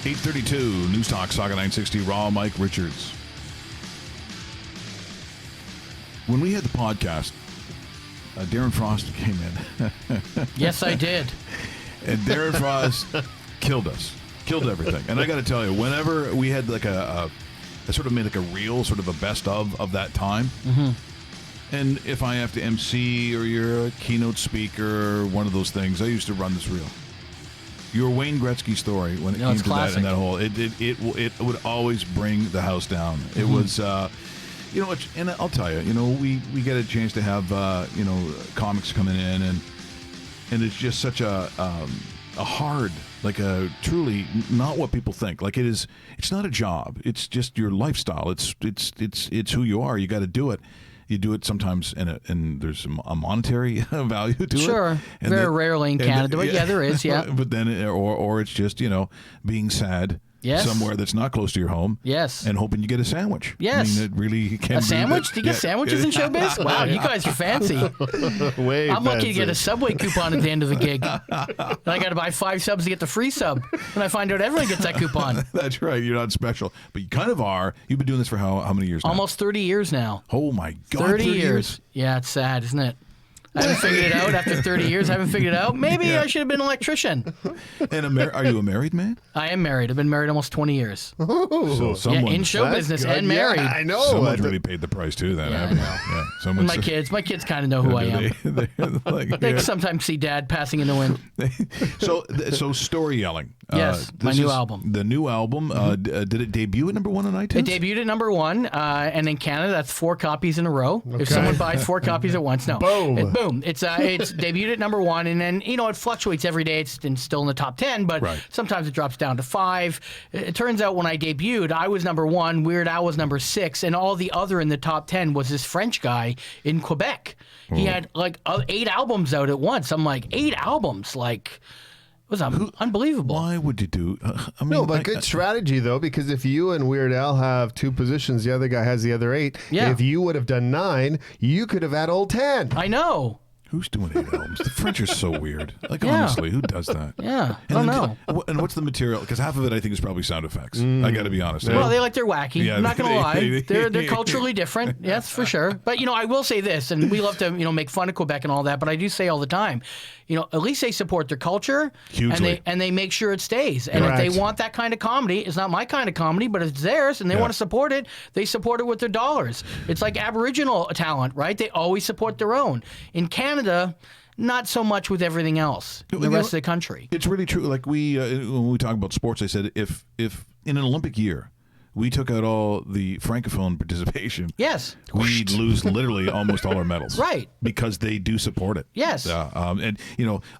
8:32 News Talk Saga 960 Raw. Mike Richards. When we had the podcast, Darren Frost came in. Yes, I did. And Darren Frost killed us. Killed everything. And I got to tell you, whenever we had like I sort of made like a reel, sort of a best of that time. Mm-hmm. And if I have to MC or you're a keynote speaker or one of those things, I used to run this reel. Your Wayne Gretzky story when it came to classic. that and that whole, it would always bring the house down. Mm-hmm. It was, and I'll tell you, we get a chance to have, comics coming in and it's just such a hard, like a truly not what people think. Like it's not a job. It's just your lifestyle. It's who you are. You got to do it. You do it sometimes, and there's a monetary value to it. Sure, very rarely in Canada, but yeah, there is, yeah. But then, or it's just being sad. Yes. Somewhere that's not close to your home. Yes. And hoping you get a sandwich. Yes. I mean, it really can a sandwich? Do you get sandwiches in showbiz? Wow, you guys are fancy. I'm lucky to get a Subway coupon at the end of the gig. And I got to buy 5 subs to get the free sub. And I find out everyone gets that coupon. That's right. You're not special. But you kind of are. You've been doing this for how many years now? Almost 30 years now. Oh, my God. 30 years. Yeah, it's sad, isn't it? I haven't figured it out after 30 years. I haven't figured it out. Maybe I should have been an electrician. And are you a married man? I am married. I've been married almost 20 years. So someone, in show business and married. Yeah, I know. Someone's really paid the price too. Then, Yeah, haven't I know. Yeah, And my kids kind of know who I am. They sometimes see Dad passing in the wind. So story yelling. Yes, my new album. The new album. Did it debut at number 1 on iTunes? It debuted at number 1, and in Canada, that's 4 copies in a row. Okay. If someone buys 4 copies at once, no. Boom. Boom. It's debuted at number 1, and then, it fluctuates every day. It's still in the top 10, but sometimes it drops down to 5. It turns out when I debuted, I was number 1, Weird Al was number 6, and all the other in the top 10 was this French guy in Quebec. He had like 8 albums out at once. I'm like, 8 albums? Like... It was unbelievable. Why would you do? Good strategy though, because if you and Weird Al have 2 positions, the other guy has the other 8. Yeah. If you would have done 9, you could have had all 10. I know. Who's doing 8 albums? The French are so weird. Like, honestly, who does that? Yeah, I don't know. And what's the material? Because half of it, I think, is probably sound effects. I got to be honest. Well, they like they're wacky. Yeah, I'm not going to lie. They're culturally different. Yes, for sure. But, I will say this, and we love to, make fun of Quebec and all that, but I do say all the time, at least they support their culture. Hugely. And they make sure it stays. And if they want that kind of comedy, it's not my kind of comedy, but it's theirs, and they want to support it, they support it with their dollars. It's like Aboriginal talent, right? They always support their own. In Canada... Not so much with everything else, the rest of the country. It's really true. Like when we talk about sports, I said if in an Olympic year we took out all the Francophone participation, yes, we'd lose literally almost all our medals, right? Because they do support it. Yes, and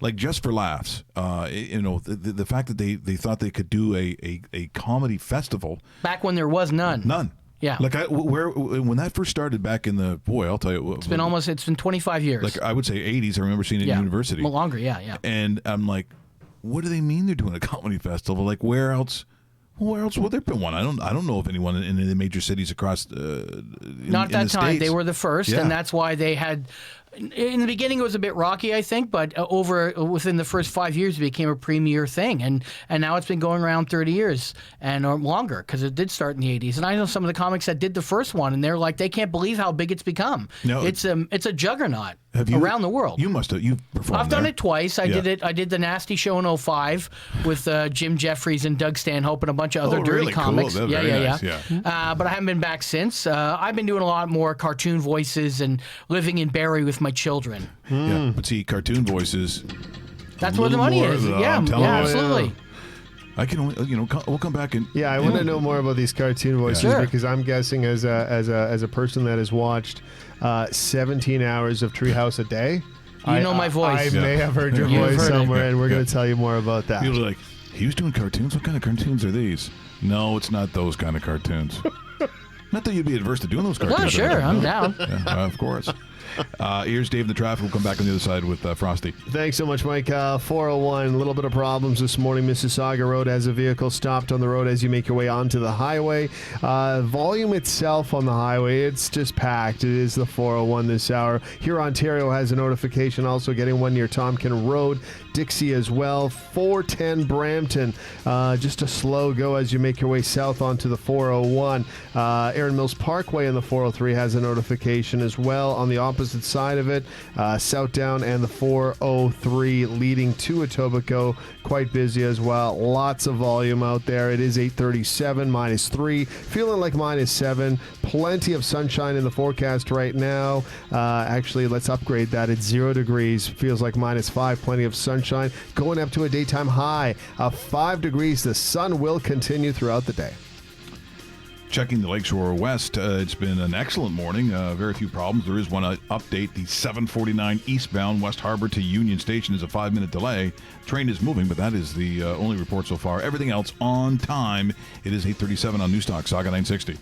like just for laughs, the fact that they thought they could do a comedy festival back when there was none. Yeah. Like when that first started back in I'll tell you. It's been 25 years. Like I would say 80s. I remember seeing it in university. Well, longer, yeah. And I'm like, what do they mean they're doing a comedy festival? Like where else? Where else would there been one? I don't know of anyone in the major cities across. Not that the time. States. They were the first, and that's why they had. In the beginning, it was a bit rocky, I think, but within the first 5 years, it became a premier thing, and now it's been going around 30 years and or longer because it did start in the 80s. And I know some of the comics that did the first one, and they're like, they can't believe how big it's become. No, it's a juggernaut around the world. You must have. You've performed. I've done it twice. I did it. I did the Nasty Show in 05 with Jim Jeffries and Doug Stanhope and a bunch of other dirty really comics. Cool. Nice. Yeah. But I haven't been back since. I've been doing a lot more cartoon voices and living in Barrie with my children. Yeah, but see, cartoon voices. That's where the money is. Absolutely. I can only, we'll come back and. Yeah, I want to know more about these cartoon voices because I'm guessing as a person that has watched 17 hours of Treehouse a day. You know my voice. I may have heard your voice somewhere, and we're going to tell you more about that. People are like, he was doing cartoons? What kind of cartoons are these? No, it's not those kind of cartoons. Not that you'd be adverse to doing those cartoons. No, sure, I'm down. Yeah, of course. Here's Dave in the traffic. We'll come back on the other side with Frosty. Thanks so much, Mike. 401, a little bit of problems this morning. Mississauga Road has a vehicle stopped on the road as you make your way onto the highway. Volume itself on the highway, it's just packed. It is the 401 this hour. Here, Ontario has a notification also getting one near Tompkin Road. Dixie as well. 410 Brampton. Just a slow go as you make your way south onto the 401. Erin Mills Parkway and the 403 has a notification as well. On the opposite side of it, Southdown and the 403 leading to Etobicoke, quite busy as well. Lots of volume out there. It is 8:37, -3, feeling like -7. Plenty of sunshine in the forecast right now. Actually, let's upgrade that. It's 0 degrees. Feels like -5. Plenty of sunshine. Going up to a daytime high of 5 degrees. The sun will continue throughout the day. Checking the Lakeshore West, it's been an excellent morning. Very few problems. There is one update. The 749 eastbound West Harbour to Union Station is a 5-minute delay. Train is moving, but that is the only report so far. Everything else on time. It is 8:37 on Newstalk, Saga 960.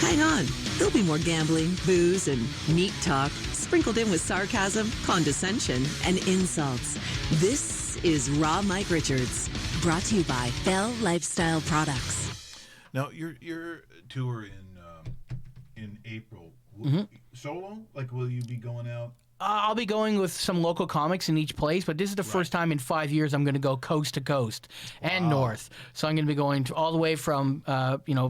Hang on. There'll be more gambling, booze, and neat talk, sprinkled in with sarcasm, condescension, and insults. This is Raw Mike Richards, brought to you by Bell Lifestyle Products. Now, your tour in April, solo? Like, will you be going out? I'll be going with some local comics in each place, but this is the first time in 5 years I'm going to go coast to coast and north. So I'm going to be going all the way from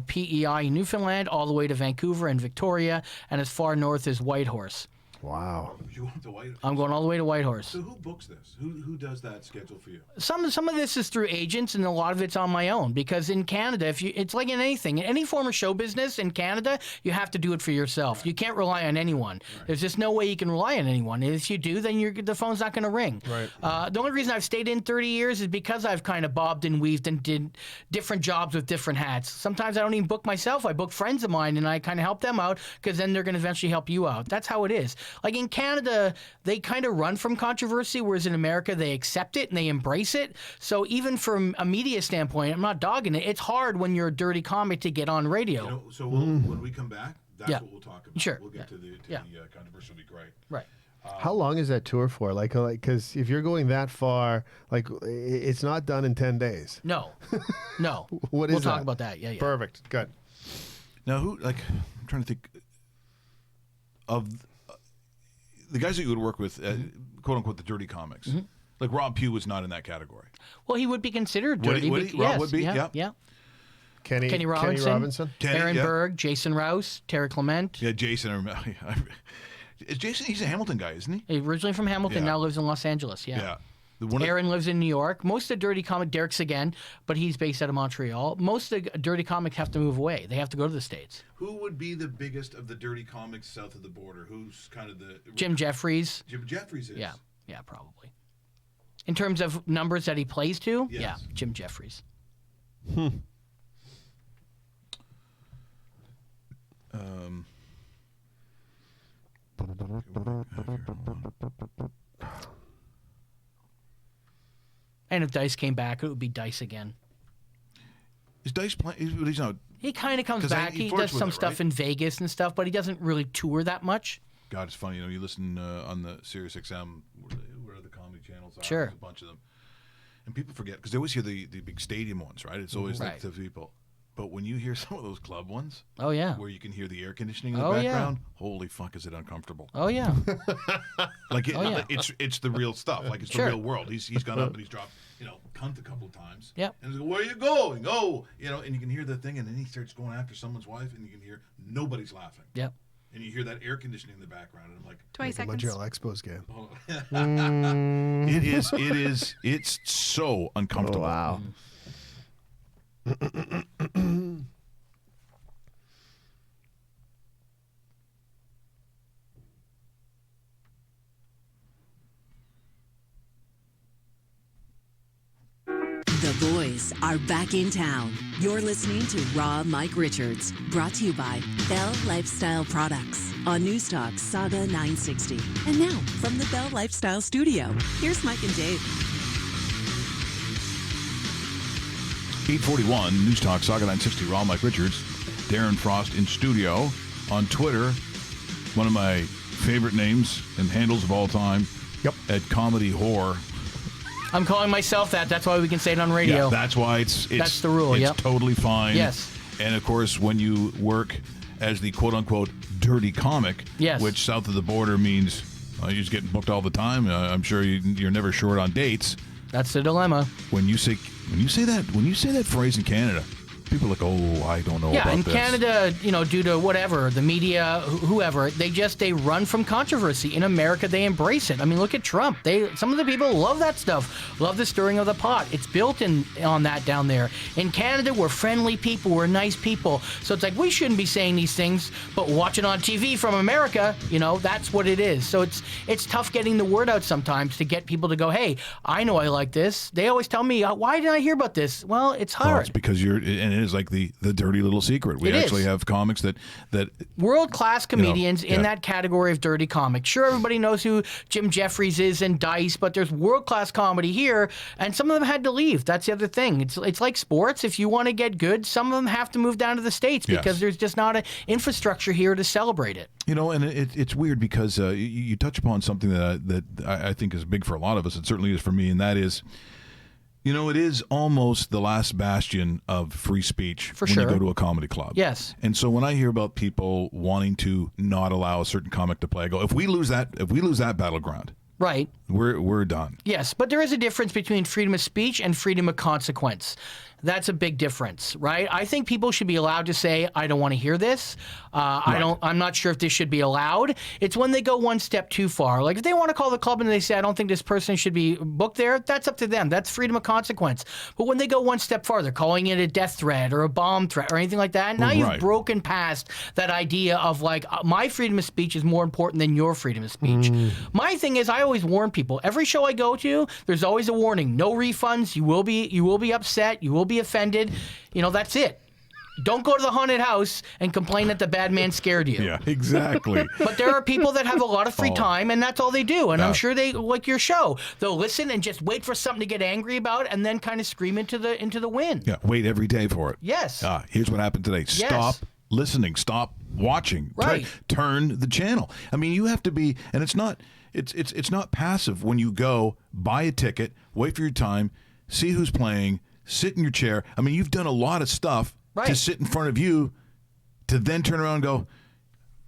PEI in Newfoundland all the way to Vancouver and Victoria, and as far north as Whitehorse. Wow. You want to Whitehorse? I'm going all the way to Whitehorse. So who books this? Who does that schedule for you? Some of this is through agents, and a lot of it's on my own. Because in Canada, it's like in anything, in any form of show business in Canada, you have to do it for yourself. Right. You can't rely on anyone. Right. There's just no way you can rely on anyone. If you do, then the phone's not going to ring. Right. The only reason I've stayed in 30 years is because I've kind of bobbed and weaved and did different jobs with different hats. Sometimes I don't even book myself. I book friends of mine, and I kind of help them out because then they're going to eventually help you out. That's how it is. Like in Canada, they kind of run from controversy, whereas in America, they accept it and they embrace it. So even from a media standpoint, I'm not dogging it. It's hard when you're a dirty comic to get on radio. So when we come back, that's what we'll talk about. Sure. We'll get to the controversy. Will be great. Right. How long is that tour for? Like, because if you're going that far, like, it's not done in 10 days. No. We'll talk about that. Yeah. Perfect. Good. Now, I'm trying to think of the guys that you would work with, quote unquote, the dirty comics. Mm-hmm. Like Rob Pugh was not in that category. Well, he would be considered dirty. Rob would be. Yeah. Kenny Robinson, Aaron Berg, Jason Rouse, Terry Clement. Yeah, Jason. Is Jason? He's a Hamilton guy, isn't he? Originally from Hamilton, now lives in Los Angeles. Yeah. Aaron lives in New York. Most of the dirty comic, Derek's again, but he's based out of Montreal. Most of the dirty comics have to move away. They have to go to the States. Who would be the biggest of the dirty comics south of the border? Who's kind of the... Jim Jeffries. Jim Jeffries is? Yeah, probably. In terms of numbers that he plays to, yes. Yeah, Jim Jeffries. And if Dice came back, it would be Dice again. Is Dice playing? He's not. He kind of comes back. He does some stuff in Vegas and stuff, but he doesn't really tour that much. God, it's funny. You listen on the Sirius XM, where the comedy channels are. Sure. There's a bunch of them. And people forget, because they always hear the big stadium ones, right? It's always like the people. But when you hear some of those club ones, where you can hear the air conditioning in the background, holy fuck, is it uncomfortable? Oh yeah, it's the real stuff. Like it's the real world. He's gone up and he's dropped cunt a couple of times. Yep. And he's like, where are you going? Oh, and you can hear the thing, and then he starts going after someone's wife, and you can hear nobody's laughing. Yep. And you hear that air conditioning in the background, and I'm like, 20 seconds. Montreal Expos game. It's so uncomfortable. Oh, wow. The boys are back in town. You're listening to Raw Mike Richards, brought to you by Bell Lifestyle Products on Newstalk Saga 960. And now, from the Bell Lifestyle Studio, here's Mike and Dave. 841 Newstalk Saga 960. Raw Mike Richards, Darren Frost in studio. On Twitter, one of my favorite names and handles of all time. Yep. At Comedy Whore. I'm calling myself that. That's why we can say it on radio. Yeah, that's why it's that's the rule. It's totally fine. Yes. And of course, when you work as the quote-unquote dirty comic, which south of the border means you just get booked all the time. I'm sure you're never short on dates. That's the dilemma. When you say that phrase in Canada, people are like, oh, I don't know about this. Yeah, in Canada, due to whatever, the media, whoever, they run from controversy. In America, they embrace it. I mean, look at Trump. Some of the people love that stuff, love the stirring of the pot. It's built on that down there. In Canada, we're friendly people, we're nice people. So it's like, we shouldn't be saying these things, but watch it on TV from America, that's what it is. So it's tough getting the word out sometimes to get people to go, hey, I know I like this. They always tell me, why didn't I hear about this? Well, it's hard. Well, it's because it is like the dirty little secret. We actually have comics that world-class comedians in that category of dirty comics. Sure, everybody knows who Jim Jeffries is and Dice, but there's world-class comedy here, and some of them had to leave. That's the other thing. It's like sports. If you want to get good, some of them have to move down to the States because there's just not an infrastructure here to celebrate it. And it's weird because you touch upon something that I think is big for a lot of us. It certainly is for me, and that is, it is almost the last bastion of free speech when you go to a comedy club. Yes. And so when I hear about people wanting to not allow a certain comic to play, I go, if we lose that battleground, right, we're done. Yes, but there is a difference between freedom of speech and freedom of consequence. That's a big difference, right? I think people should be allowed to say, I don't want to hear this. I'm not sure if this should be allowed. It's when they go one step too far. Like if they want to call the club and they say, I don't think this person should be booked there, that's up to them. That's freedom of consequence. But when they go one step farther, calling it a death threat or a bomb threat or anything like that, now you've broken past that idea of like, my freedom of speech is more important than your freedom of speech. My thing is, I always warn people. Every show I go to, there's always a warning. No refunds. You will be upset. You will be offended. That's it. Don't go to the haunted house and complain that the bad man scared you. Yeah, exactly. But there are people that have a lot of free time, and that's all they do. And I'm sure they like your show. They'll listen and just wait for something to get angry about, and then kind of scream into the wind. Yeah, wait every day for it. Yes. Here's what happened today. Stop listening. Stop watching. Right. Turn the channel. I mean, you have to be, and it's not passive when you go buy a ticket, wait for your time, see who's playing, sit in your chair. I mean, you've done a lot of stuff to sit in front of you to then turn around and go,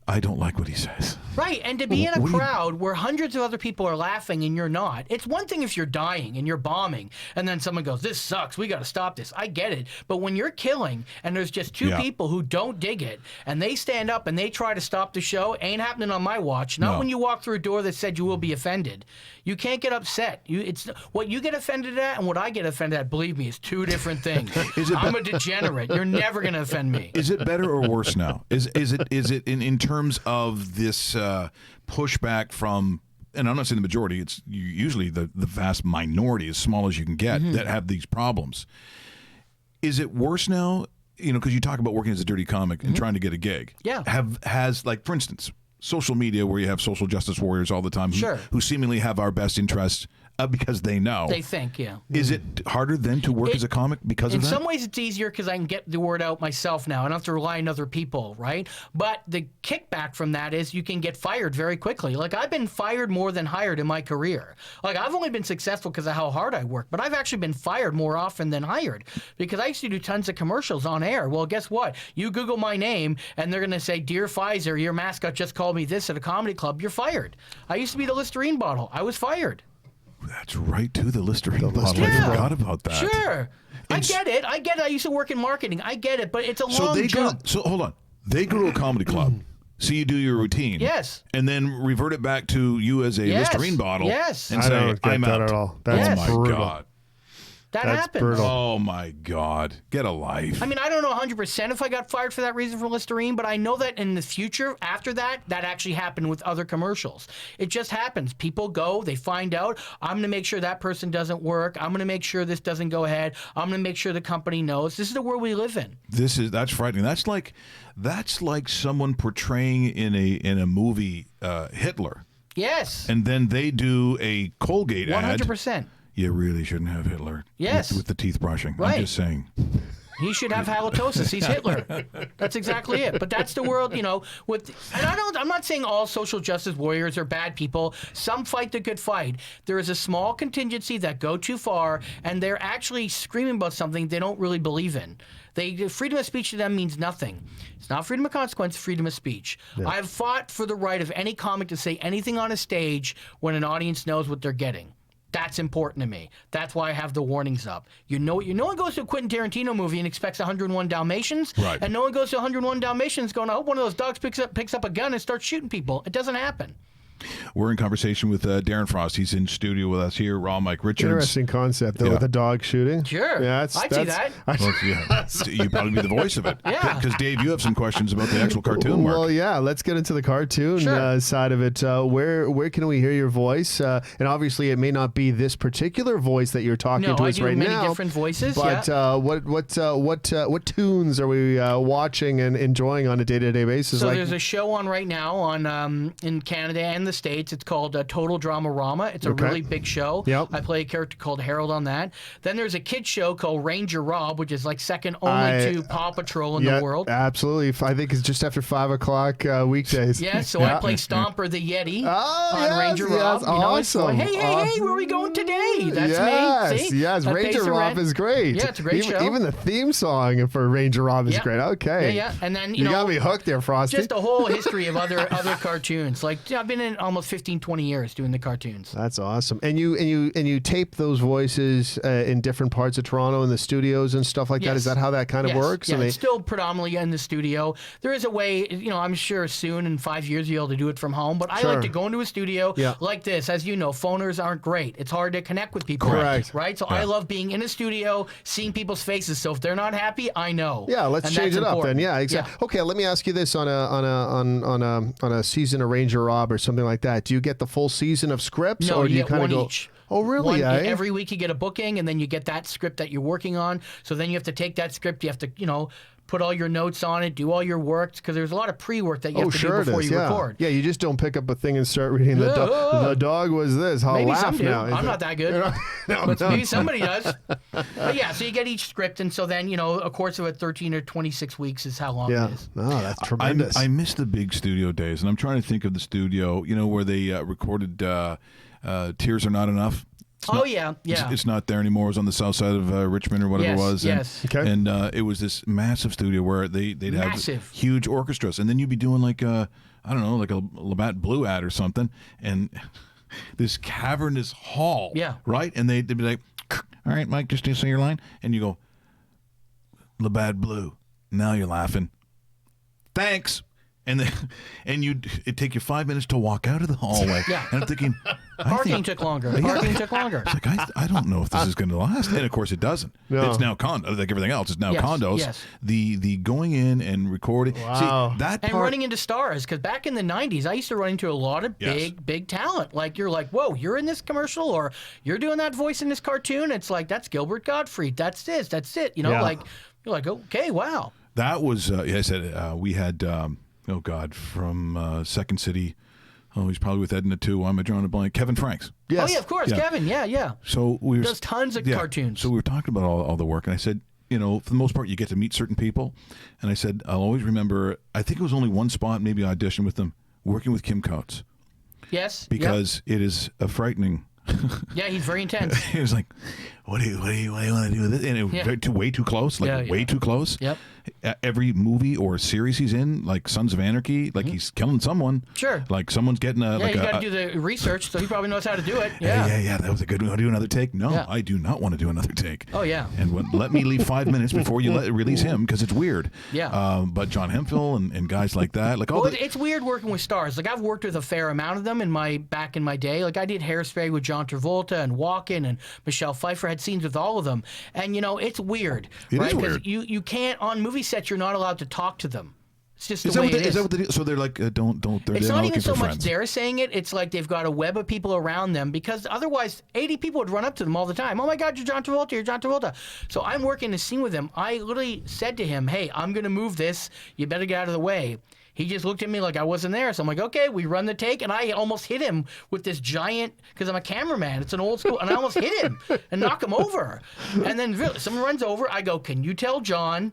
I don't like what he says. Right, and to be in a crowd where hundreds of other people are laughing and you're not. It's one thing if you're dying and you're bombing and then someone goes, this sucks, we got to stop this. I get it. But when you're killing and there's just two people who don't dig it and they stand up and they try to stop the show, ain't happening on my watch. Not when you walk through a door that said you will be offended. You can't get upset. It's what you get offended at and what I get offended at, believe me, is two different things. I'm a degenerate. You're never going to offend me. Is it better or worse now? Is it in terms of this pushback from, and I'm not saying the majority, it's usually the vast minority, as small as you can get, that have these problems. Is it worse now? Because you talk about working as a dirty comic and trying to get a gig. Yeah. Has like, for instance, social media where you have social justice warriors all the time who seemingly have our best interests because they know. They think, Is it harder then to work as a comic because of that? In some ways it's easier because I can get the word out myself now. I don't have to rely on other people, right? But the kickback from that is you can get fired very quickly. Like, I've been fired more than hired in my career. Like, I've only been successful because of how hard I work, but I've actually been fired more often than hired because I used to do tons of commercials on air. Well, guess what? You Google my name and they're going to say, Dear Pfizer, your mascot just called me this at a comedy club. You're fired. I used to be the Listerine bottle. I was fired. That's right, too, the Listerine bottle. I forgot about that. Sure. I get it. I used to work in marketing. I get it, but it's a long jump. So hold on. They go to a comedy club. So you do your routine. Yes. And then revert it back to you as a Listerine bottle. Yes. And I say, don't get I'm that out. at all. That's brutal. God. That's happens. Brutal. Oh, my God. Get a life. I mean, I don't know 100% if I got fired for that reason from Listerine, but I know that in the future, after that actually happened with other commercials. It just happens. People go, they find out, I'm going to make sure that person doesn't work. I'm going to make sure this doesn't go ahead. I'm going to make sure the company knows. This is the world we live in. That's frightening. That's like someone portraying in a movie Hitler. Yes. And then they do a Colgate ad. 100%. You really shouldn't have Hitler. Yes. With the teeth brushing. Right. I'm just saying. He should have halitosis. He's Hitler. That's exactly it. But that's the world, and I'm not saying all social justice warriors are bad people. Some fight the good fight. There is a small contingency that go too far, and they're actually screaming about something they don't really believe in. Freedom of speech to them means nothing. It's not freedom of consequence, freedom of speech. Yeah. I've fought for the right of any comic to say anything on a stage when an audience knows what they're getting. That's important to me. That's why I have the warnings up. No one goes to a Quentin Tarantino movie and expects 101 Dalmatians, right. And no one goes to 101 Dalmatians going, I hope one of those dogs picks up a gun and starts shooting people. It doesn't happen. We're in conversation with Darren Frost. He's in studio with us here. Raw Mike Richards. Interesting concept, though, with a dog shooting. Sure. Yeah, I'd see that. You'd probably be the voice of it. Yeah. Because, Dave, you have some questions about the actual cartoon work. Well, yeah. Let's get into the cartoon side of it. Where can we hear your voice? And obviously, it may not be this particular voice that you're talking to us right now. No, I do many different voices, but what tunes are we watching and enjoying on a day-to-day basis? So there's a show on right now on in Canada and the States. It's called Total Drama-Rama. It's a really big show. Yep. I play a character called Harold on that. Then there's a kid show called Ranger Rob, which is like second only to Paw Patrol in the world. Absolutely. I think it's just after 5 o'clock weekdays. Yeah, so I play Stomper the Yeti on Ranger Rob. Yes, awesome. Hey, where are we going today? That's me. See? Yes, Ranger Rob is great. Yeah, it's a great show. Even the theme song for Ranger Rob is great. Okay. Yeah. And then, you got me hooked there, Frosty. Just a whole history of other cartoons. Like, I've been in almost 15, 20 years doing the cartoons. That's awesome. And you tape those voices in different parts of Toronto in the studios and stuff like that. Is that how that kind of works? Yeah, it's still predominantly in the studio. There is a way, I'm sure soon in 5 years you'll be able to do it from home, but I like to go into a studio like this. As you know, phoners aren't great. It's hard to connect with people. Correct. Right? So I love being in a studio, seeing people's faces. So if they're not happy, I know. Yeah, let's change it up then. Yeah, exactly. Yeah. Okay, let me ask you this on a season of Ranger Rob or something like that. Do you get the full season of scripts? No, or do you you get kind of one go each. Oh, really? Every week you get a booking, and then you get that script that you're working on. So then you have to take that script. You have to, put all your notes on it, do all your work, because there's a lot of pre-work that you have to do before you record. Yeah, you just don't pick up a thing and start reading the dog was this. I'll maybe laugh some do. now. I'm not that good. But maybe somebody does. But yeah, so you get each script, and so then, a course of 13 or 26 weeks is how long it is. No, that's tremendous. I miss the big studio days, and I'm trying to think of the studio, where they recorded Tears Are Not Enough. It's not there anymore. It was on the south side of Richmond or whatever it was. Yes. And it was this massive studio where they'd have huge orchestras, and then you'd be doing like a Labatt Blue ad or something, and this cavernous hall. Yeah. Right, and they'd be like, "All right, Mike, just say your line," and you go, "Labatt Blue." Now you're laughing. Thanks. And then, it'd take you 5 minutes to walk out of the hallway. Yeah. And I'm thinking, Parking took longer. Parking took longer. It's like, I don't know if this is going to last. And of course it doesn't. No. It's now condos, like everything else. It's now condos. Yes. The going in and recording. Wow. See, that and part, running into stars, because back in the 90s, I used to run into a lot of big talent. Like, you're like, whoa, you're in this commercial, or you're doing that voice in this cartoon. It's like, that's Gilbert Gottfried. That's it. Like, you're like, okay, wow. That was, I said, we had... from Second City. Oh, he's probably with Edna too. Why am I drawing a blank? Kevin Franks. Yes. Oh, yeah, of course, Kevin. Yeah. So we does tons of cartoons. So we were talking about all the work, and I said, for the most part, you get to meet certain people. And I said, I'll always remember, I think it was only one spot, maybe audition with them, working with Kim Coates. Yes. Because it is a frightening... Yeah, he's very intense. He was like, what do you want to do with this? And it was way too close, way too close. Yep. Every movie or series he's in, like Sons of Anarchy, like he's killing someone. Sure. Like someone's getting a... Yeah, you got to do the research, so he probably knows how to do it. Yeah, that was a good one. Want to do another take? No, I do not want to do another take. Oh, yeah. And let me leave 5 minutes before you release him, because it's weird. Yeah. But John Hemphill and guys like that. It's weird working with stars. Like, I've worked with a fair amount of them back in my day. Like, I did Hairspray with John Travolta and Walken, and Michelle Pfeiffer had scenes with all of them. And, it's weird. It right? is weird. Because you can't, on movie sets, you're not allowed to talk to them. It's just the way it is. Is that what they do? So they're like, don't. They're It's not not looking even so for much friends. they're saying it. It's like they've got a web of people around them, because otherwise 80 people would run up to them all the time. Oh my God, you're John Travolta. You're John Travolta. So I'm working a scene with him. I literally said to him, hey, I'm going to move this. You better get out of the way. He just looked at me like I wasn't there. So I'm like, okay, we run the take. And I almost hit him with this giant, because I'm a cameraman. It's an old school. And I almost hit him and knock him over. And then really, someone runs over. I go, can you tell John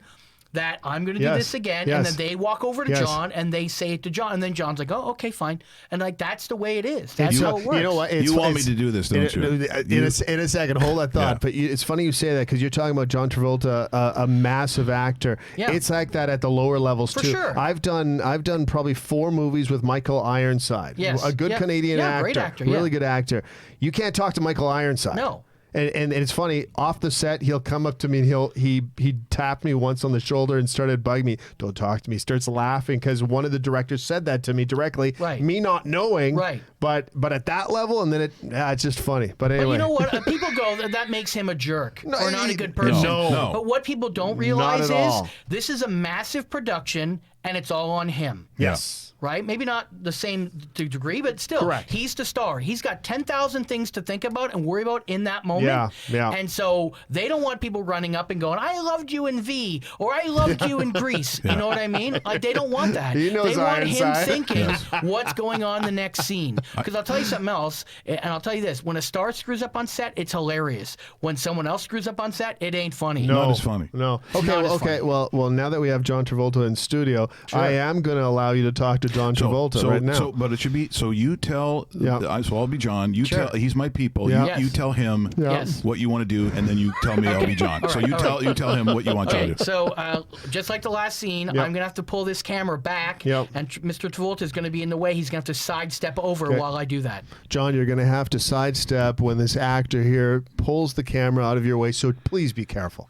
that I'm going to do this again? And then they walk over to John and they say it to John. And then John's like, oh, okay, fine. And like, that's the way it is. That's how it works. You know what? You want me to do this, don't you? In a second, hold that thought. But it's funny you say that, because you're talking about John Travolta, a massive actor. Yeah. It's like that at the lower levels too. sure. I've done probably 4 movies with Michael Ironside. Yes. A good Canadian actor. Great actor. Really good actor. You can't talk to Michael Ironside. No. And it's funny, off the set, he'll come up to me and he tapped me once on the shoulder and started bugging me. Don't talk to me. Starts laughing because one of the directors said that to me directly. Right. Me not knowing. Right. But at that level, and then it's just funny. But anyway. But you know what? People go, that makes him a jerk or not a good person. No. But what people don't realize Not at is all. this is a massive production and it's all on him. Yes. Right? Maybe not the same degree, but still, Correct. He's the star. He's got 10,000 things to think about and worry about in that moment. Yeah. And so they don't want people running up and going, I loved you in V, or I loved you in Grease. You know what I mean? Like, they don't want that. He knows they want him Ironside. thinking what's going on the next scene. Because I'll tell you something else, and I'll tell you this. When a star screws up on set, it's hilarious. When someone else screws up on set, it ain't funny. No. Not as funny. No. Okay. not as Okay. funny. Well. Now that we have John Travolta in studio, I am going to allow you to talk to John Travolta right now. But it should be, so you tell, so I'll be John, you Sure. tell, he's my people, Yeah. Yes. you tell him Yes. what you want to do, and then you tell me I'll be John. So you tell him what you want to Okay, do. so just like the last scene, I'm going to have to pull this camera back, Yep. and Mr. Travolta is going to be in the way. He's going to have to sidestep over while I do that. John, you're going to have to sidestep when this actor here pulls the camera out of your way, so please be careful.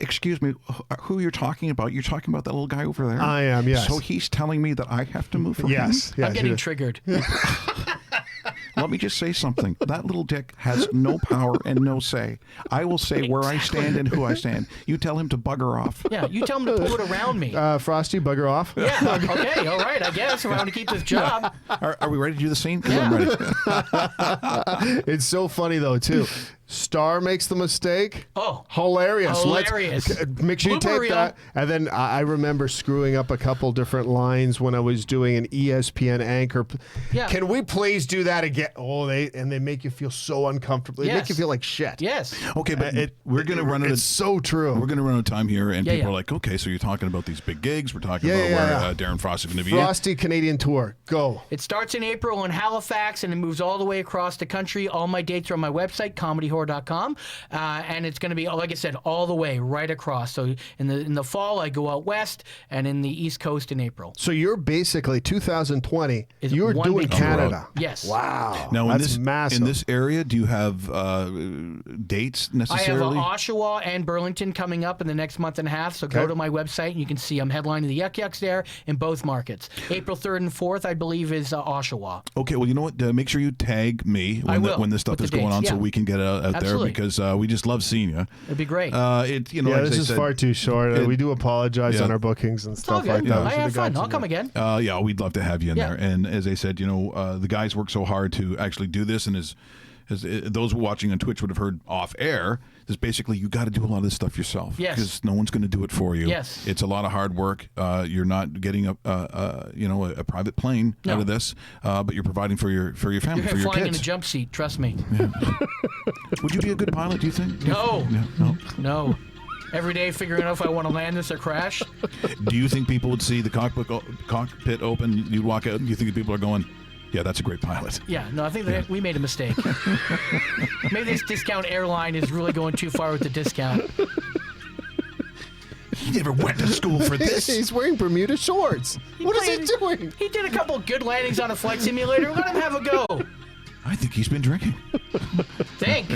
Excuse me, who you're talking about? You're talking about that little guy over there? I am, yes. So he's telling me that I have to move from Yes. him? I'm getting triggered. Let me just say something. That little dick has no power and no say. I will say where I stand and who I stand. You tell him to bugger off. Yeah, you tell him to pull it around me. Frosty, bugger off. Yeah, okay, all right, I guess. If I want to keep this job. Are we ready to do the scene? 'Cause I'm ready. It's so funny, though, too. Star makes the mistake. Oh. Hilarious. Hilarious. Make sure you Blooper tape reel. that. And then I remember screwing up a couple different lines when I was doing an ESPN anchor. Yeah. Can we please do that again? Oh, they make you feel so uncomfortable. They make Yes. you feel like shit. Yes. Okay, but we're going to run out It's so true. We're going to run out of time here, and Yeah, people yeah. are like, okay, so you're talking about these big gigs. We're talking Yeah, about yeah, where yeah. Darren Frost is going to be. Frosty Canadian Tour. Go. It starts in April in Halifax, and it moves all the way across the country. All my dates are on my website, comedyhorror.com. And it's going to be, like I said, all the way right across. So in the fall, I go out west, and in the East Coast in April. So you're basically 2020. Is You're one doing big tour. Canada. Yes. Wow. Now, That's massive. in this area, do you have dates I have necessarily? Oshawa and Burlington coming up in the next month and a half, so go to my website and you can see I'm headlining the Yuck Yucks there in both markets. April 3rd and 4th, I believe, is Oshawa. Okay, well, you know what? Make sure you tag me I will, when this stuff with is the going dates, on, so yeah. we can get it out there, Absolutely. because we just love seeing you. It'd be great. Like this I is said, far too short. We do apologize on our bookings and it's all stuff good. like that. We I should've have fun. got I'll you come there. again. Yeah, we'd love to have you in Yeah. there. And as I said, the guys work so hard to actually do this, and as those watching on Twitch would have heard off air, is basically you got to do a lot of this stuff yourself. Yes. Because no one's going to do it for you. Yes. It's a lot of hard work. You're not getting a private plane out of this, but you're providing for your family, You're for your flying in a kids. jump seat, trust me. Would you be a good pilot? Do you think? No. No. No. Every day figuring out if I want to land this or crash. Do you think people would see the cockpit open? You'd walk out, and you think people are going, yeah, that's a great pilot. Yeah, no, I think that we made a mistake. Maybe this discount airline is really going too far with the discount. He never went to school for this. He's wearing Bermuda shorts. What is he doing? He did a couple good landings on a flight simulator. Let him have a go. I think he's been drinking. Think.